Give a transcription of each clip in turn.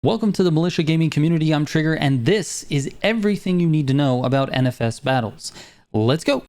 Welcome to the Militia Gaming community. I'm Trigger, and this is everything you need to know about NFS Battles. Let's go!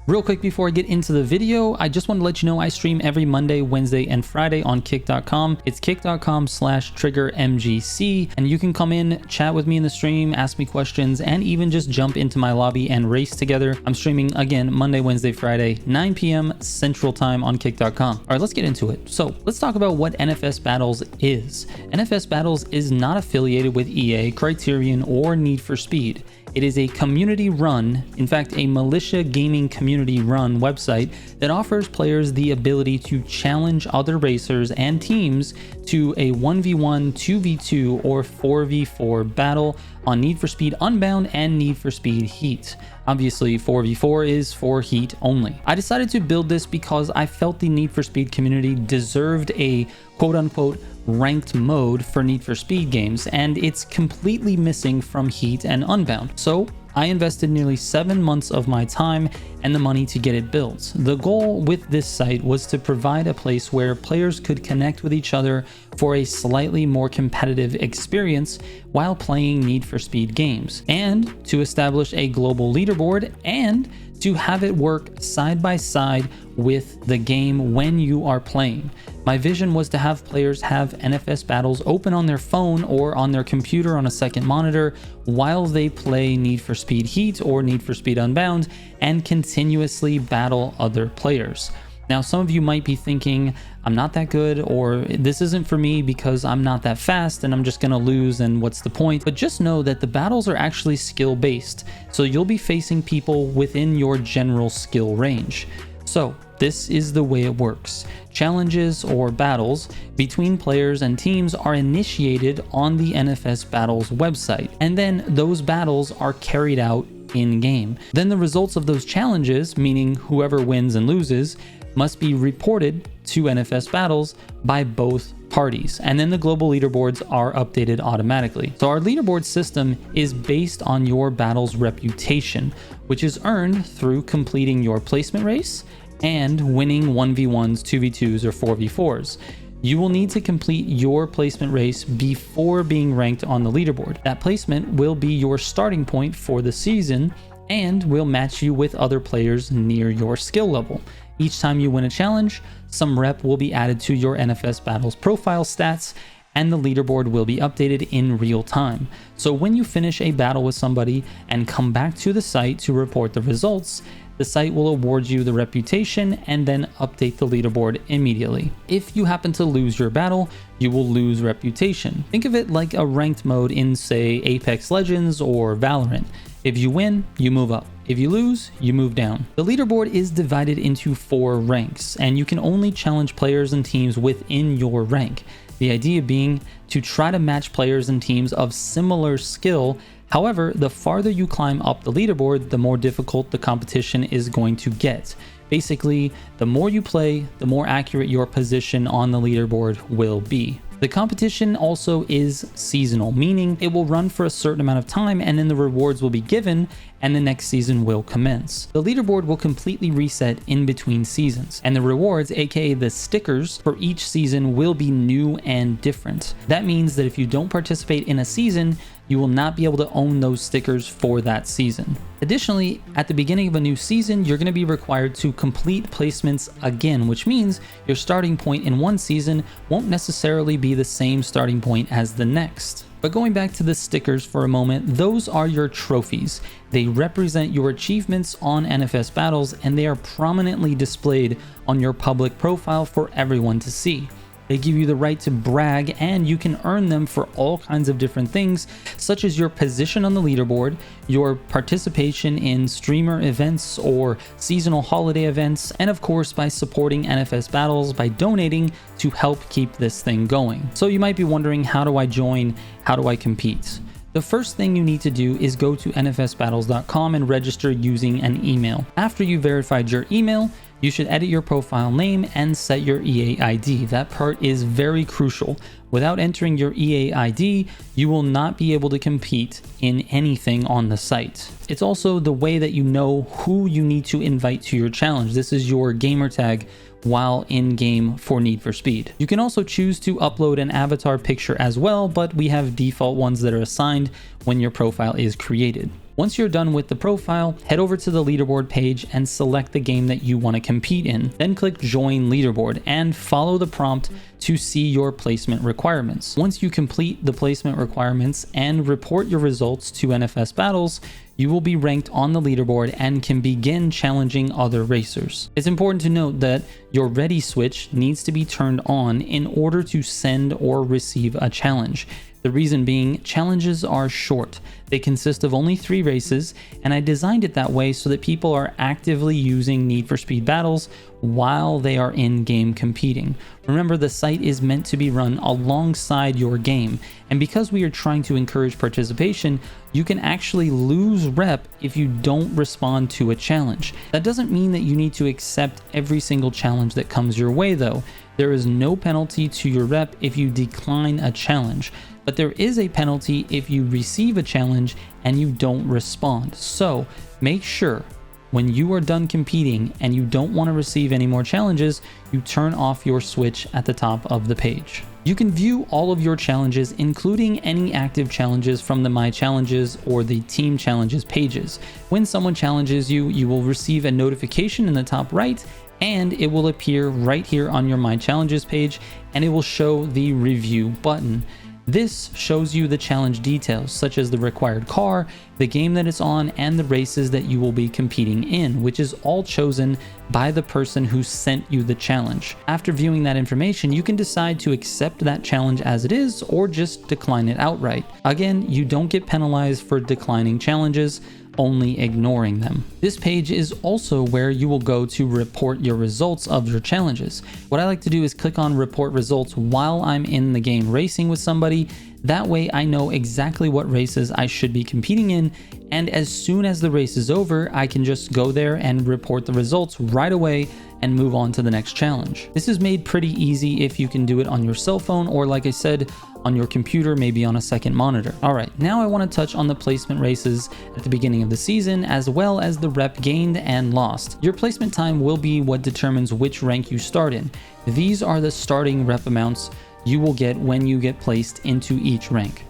Real quick before I get into the video, I just want to let you know I stream every Monday, Wednesday, and Friday on kick.com. It's kick.com/triggermgc, and you can come in, chat with me in the stream, ask me questions, and even just jump into my lobby and race together. I'm streaming again Monday, Wednesday, Friday, 9 p.m. Central Time on kick.com. All right, let's get into it. So let's talk about what NFS Battles is. NFS Battles is not affiliated with EA, Criterion, or Need for Speed. It is a community-run, in fact, a Militia gaming community-run website that offers players the ability to challenge other racers and teams to a 1v1, 2v2, or 4v4 battle on Need for Speed Unbound and Need for Speed Heat. Obviously, 4v4 is for Heat only. I decided to build this because I felt the Need for Speed community deserved a quote-unquote ranked mode for Need for Speed games, and it's completely missing from Heat and Unbound. So I invested nearly 7 months of my time and the money to get it built. The goal with this site was to provide a place where players could connect with each other for a slightly more competitive experience while playing Need for Speed games, and to establish a global leaderboard and to have it work side by side with the game when you are playing. My vision was to have players have NFS Battles open on their phone or on their computer on a second monitor while they play Need for Speed Heat or Need for Speed Unbound and continuously battle other players. Now, some of you might be thinking, I'm not that good, or this isn't for me because I'm not that fast and I'm just gonna lose and what's the point? But just know that the battles are actually skill based, so you'll be facing people within your general skill range. So this is the way it works. Challenges or battles between players and teams are initiated on the NFS Battles website, and then those battles are carried out in-game. Then the results of those challenges, meaning whoever wins and loses, must be reported to NFS Battles by both parties, and then the global leaderboards are updated automatically. So our leaderboard system is based on your battle's reputation, which is earned through completing your placement race and winning 1v1s, 2v2s, or 4v4s. You will need to complete your placement race before being ranked on the leaderboard. That placement will be your starting point for the season and will match you with other players near your skill level. Each time you win a challenge, some rep will be added to your NFS Battles profile stats, and the leaderboard will be updated in real time. So when you finish a battle with somebody and come back to the site to report the results, the site will award you the reputation and then update the leaderboard immediately. If you happen to lose your battle, you will lose reputation. Think of it like a ranked mode in, say, Apex Legends or Valorant. If you win, you move up. If you lose, you move down. The leaderboard is divided into 4 ranks, and you can only challenge players and teams within your rank. The idea being to try to match players and teams of similar skill. However, the farther you climb up the leaderboard, the more difficult the competition is going to get. Basically, the more you play, the more accurate your position on the leaderboard will be. The competition also is seasonal, meaning it will run for a certain amount of time and then the rewards will be given and the next season will commence. The leaderboard will completely reset in between seasons, and the rewards, aka the stickers, for each season will be new and different. That means that if you don't participate in a season, you will not be able to own those stickers for that season. Additionally, at the beginning of a new season, you're going to be required to complete placements again, which means your starting point in one season won't necessarily be the same starting point as the next. But going back to the stickers for a moment, those are your trophies. They represent your achievements on NFS Battles, and they are prominently displayed on your public profile for everyone to see. They give you the right to brag, and you can earn them for all kinds of different things, such as your position on the leaderboard, your participation in streamer events or seasonal holiday events, and of course by supporting NFS Battles by donating to help keep this thing going. So you might be wondering, how do I join? How do I compete? The first thing you need to do is go to nfsbattles.com and register using an email. After you verified your email, you should edit your profile name and set your EA ID. That part is very crucial. Without entering your EA ID, you will not be able to compete in anything on the site. It's also the way that you know who you need to invite to your challenge. This is your gamer tag while in game for Need for Speed. You can also choose to upload an avatar picture as well, but we have default ones that are assigned when your profile is created. Once you're done with the profile, head over to the leaderboard page and select the game that you want to compete in. Then click Join Leaderboard and follow the prompt to see your placement requirements. Once you complete the placement requirements and report your results to NFS Battles, you will be ranked on the leaderboard and can begin challenging other racers. It's important to note that your ready switch needs to be turned on in order to send or receive a challenge. The reason being, challenges are short. They consist of only 3 races, and I designed it that way so that people are actively using Need for Speed Battles while they are in-game competing. Remember, the site is meant to be run alongside your game, and because we are trying to encourage participation, you can actually lose rep if you don't respond to a challenge. That doesn't mean that you need to accept every single challenge that comes your way though. There is no penalty to your rep if you decline a challenge, but there is a penalty if you receive a challenge and you don't respond. So make sure when you are done competing and you don't want to receive any more challenges, you turn off your switch at the top of the page. You can view all of your challenges, including any active challenges, from the My Challenges or the Team Challenges pages. When someone challenges you, you will receive a notification in the top right, and it will appear right here on your My Challenges page, and it will show the review button. This shows you the challenge details, such as the required car, the game that it's on, and the races that you will be competing in, which is all chosen by the person who sent you the challenge. After viewing that information, you can decide to accept that challenge as it is or just decline it outright. Again, you don't get penalized for declining challenges, only ignoring them. This page is also where you will go to report your results of your challenges. What I like to do is click on report results while I'm in the game racing with somebody. That way I know exactly what races I should be competing in, and as soon as the race is over, I can just go there and report the results right away and move on to the next challenge. This is made pretty easy if you can do it on your cell phone or, like I said, on your computer, maybe on a second monitor. All right, now I want to touch on the placement races at the beginning of the season, as well as the rep gained and lost. Your placement time will be what determines which rank you start in. These are the starting rep amounts you will get when you get placed into each rank.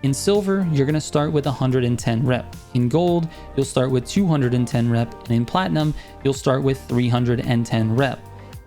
In silver, you're going to start with 110 rep. In gold, you'll start with 210 rep, and in platinum, you'll start with 310 rep.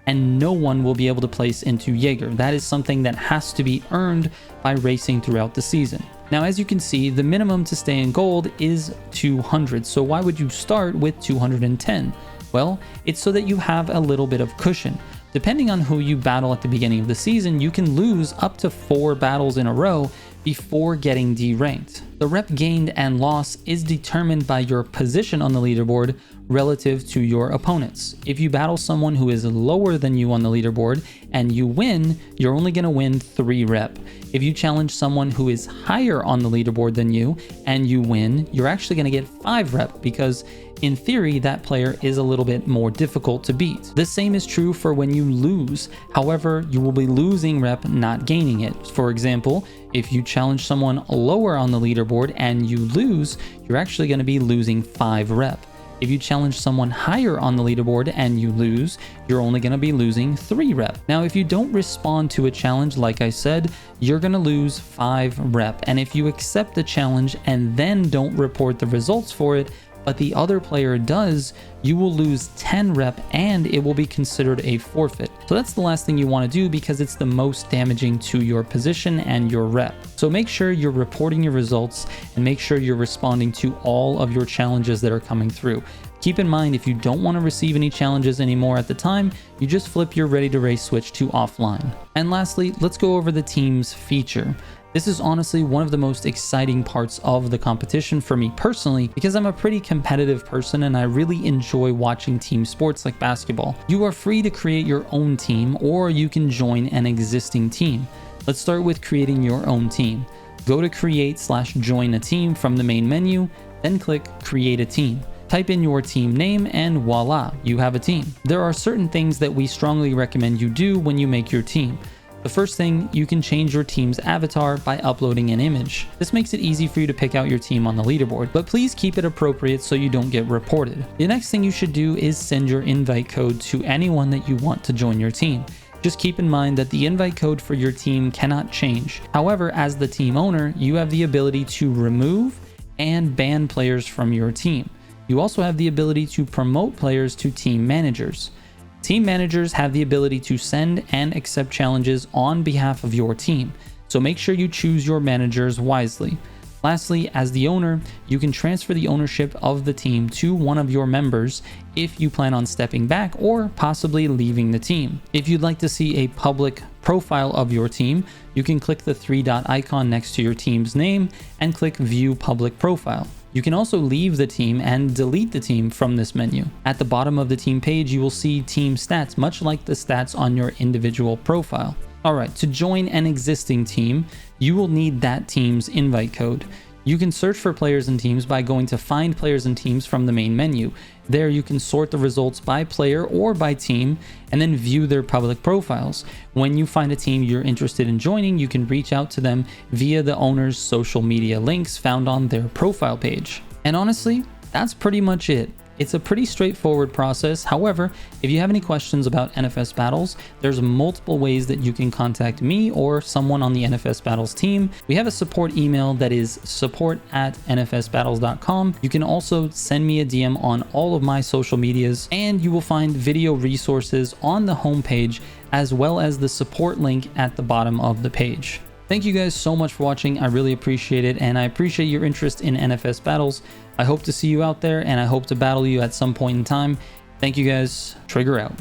And no one will be able to place into Jaeger. That is something that has to be earned by racing throughout the season. Now, as you can see, the minimum to stay in gold is 200. So why would you start with 210? Well, it's so that you have a little bit of cushion. Depending on who you battle at the beginning of the season, you can lose up to 4 battles in a row before getting deranked. The rep gained and loss is determined by your position on the leaderboard relative to your opponents. If you battle someone who is lower than you on the leaderboard and you win, you're only going to win 3 rep. If you challenge someone who is higher on the leaderboard than you and you win, you're actually going to get 5 rep, because in theory, that player is a little bit more difficult to beat. The same is true for when you lose. However, you will be losing rep, not gaining it. For example, if you challenge someone lower on the leaderboard and you lose, you're actually going to be losing 5 rep. If you challenge someone higher on the leaderboard and you lose, you're only going to be losing 3 rep. Now, if you don't respond to a challenge, like I said, you're going to lose 5 rep. And if you accept the challenge and then don't report the results for it, but the other player does, you will lose 10 rep and it will be considered a forfeit. So that's the last thing you want to do, because it's the most damaging to your position and your rep. So make sure you're reporting your results and make sure you're responding to all of your challenges that are coming through. Keep in mind, if you don't want to receive any challenges anymore at the time, you just flip your ready to race switch to offline. And lastly, let's go over the teams feature. This is honestly one of the most exciting parts of the competition for me personally, because I'm a pretty competitive person and I really enjoy watching team sports like basketball. You are free to create your own team, or you can join an existing team. Let's start with creating your own team. Go to create/join a team from the main menu, then click create a team. Type in your team name and voila, you have a team. There are certain things that we strongly recommend you do when you make your team. The first thing, you can change your team's avatar by uploading an image. This makes it easy for you to pick out your team on the leaderboard, but please keep it appropriate so you don't get reported. The next thing you should do is send your invite code to anyone that you want to join your team. Just keep in mind that the invite code for your team cannot change. However, as the team owner, you have the ability to remove and ban players from your team. You also have the ability to promote players to team managers. Team managers have the ability to send and accept challenges on behalf of your team, so make sure you choose your managers wisely. Lastly, as the owner, you can transfer the ownership of the team to one of your members if you plan on stepping back or possibly leaving the team. If you'd like to see a public profile of your team, you can click the 3-dot icon next to your team's name and click View Public Profile. You can also leave the team and delete the team from this menu. At the bottom of the team page, you will see team stats, much like the stats on your individual profile. Alright, to join an existing team, you will need that team's invite code. You can search for players and teams by going to Find Players and Teams from the main menu. There you can sort the results by player or by team and then view their public profiles. When you find a team you're interested in joining, you can reach out to them via the owner's social media links found on their profile page. And honestly, that's pretty much it. It's a pretty straightforward process. However, if you have any questions about NFS Battles, there's multiple ways that you can contact me or someone on the NFS Battles team. We have a support email that is support@nfsbattles.com. You can also send me a DM on all of my social medias, and you will find video resources on the homepage as well as the support link at the bottom of the page. Thank you guys so much for watching. I really appreciate it, and I appreciate your interest in NFS Battles. I hope to see you out there, and I hope to battle you at some point in time. Thank you guys. Trigger out.